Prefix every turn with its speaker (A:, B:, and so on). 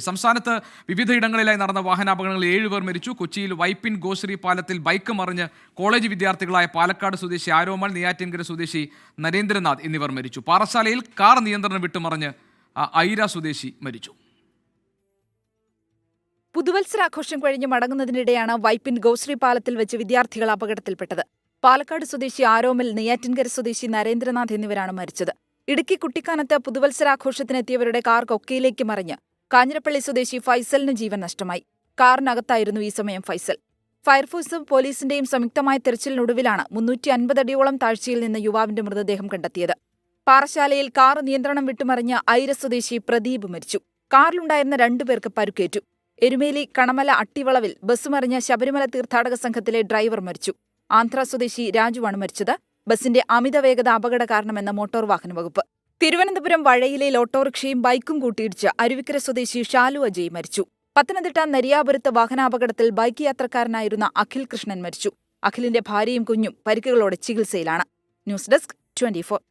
A: സംസ്ഥാനത്ത് വിവിധയിടങ്ങളിലായി നടന്ന വാഹനാപകടങ്ങളിൽ 7 പേർ മരിച്ചു. കൊച്ചിയിൽ വൈപ്പിൻ ഗോശ്രീ പാലത്തിൽ ബൈക്ക് മറിഞ്ഞ് കോളേജ് വിദ്യാർത്ഥികളായ പാലക്കാട് സ്വദേശി ആരോമൽ, നെയ്യാറ്റിൻകര സ്വദേശി നരേന്ദ്രനാഥ് എന്നിവർ മരിച്ചു. പാറശാലയിൽ കാർ നിയന്ത്രണം വിട്ടുമറിഞ്ഞ് ഐര സ്വദേശി മരിച്ചു.
B: പുതുവത്സരാഘോഷം കഴിഞ്ഞ് മടങ്ങുന്നതിനിടെയാണ് വൈപ്പിൻ ഗോശ്രീ പാലത്തിൽ വെച്ച് വിദ്യാർത്ഥികൾ അപകടത്തിൽപ്പെട്ടത്. പാലക്കാട് സ്വദേശി ആരോമൽ, നെയ്യാറ്റിൻകര സ്വദേശി നരേന്ദ്രനാഥ് എന്നിവരാണ് മരിച്ചത്. ഇടുക്കി കുട്ടിക്കാനത്ത് പുതുവത്സരാഘോഷത്തിനെത്തിയവരുടെ കാർ കൊക്കയിലേക്ക് മറിഞ്ഞ് കാഞ്ഞിരപ്പള്ളി സ്വദേശി ഫൈസലിന് ജീവൻ നഷ്ടമായി. കാറിനകത്തായിരുന്നു ഈ സമയം ഫൈസൽ. ഫയർഫോഴ്സും പോലീസിന്റെയും സംയുക്തമായ തെരച്ചിലിനൊടുവിലാണ് 350 അടിയോളം താഴ്ചയിൽ നിന്ന് യുവാവിന്റെ മൃതദേഹം കണ്ടെത്തിയത്. പാറശാലയിൽ കാർ നിയന്ത്രണം വിട്ടുമറിഞ്ഞ ഐര സ്വദേശി പ്രദീപ് മരിച്ചു. കാറിലുണ്ടായിരുന്ന 2 പേർക്ക് പരുക്കേറ്റു. എരുമേലി കണമല അട്ടിവളവിൽ ബസ് മറിഞ്ഞ ശബരിമല തീർത്ഥാടക സംഘത്തിലെ ഡ്രൈവർ മരിച്ചു. ആന്ധ്ര സ്വദേശി രാജുവാണ് മരിച്ചത്. ബസിന്റെ അമിത വേഗത അപകട കാരണമെന്ന മോട്ടോർ വാഹന വകുപ്പ്. തിരുവനന്തപുരം വഴയിലയിൽ ഓട്ടോറിക്ഷയും ബൈക്കും കൂട്ടിയിടിച്ച് അരുവിക്കര സ്വദേശി ഷാലു അജയ് മരിച്ചു. പത്തനംതിട്ട നരിയാപുരത്ത് വാഹനാപകടത്തിൽ ബൈക്ക് യാത്രക്കാരനായിരുന്ന അഖിൽ കൃഷ്ണൻ മരിച്ചു. അഖിലിന്റെ ഭാര്യയും കുഞ്ഞും പരിക്കുകളോടെ ചികിത്സയിലാണ്. News desk 24.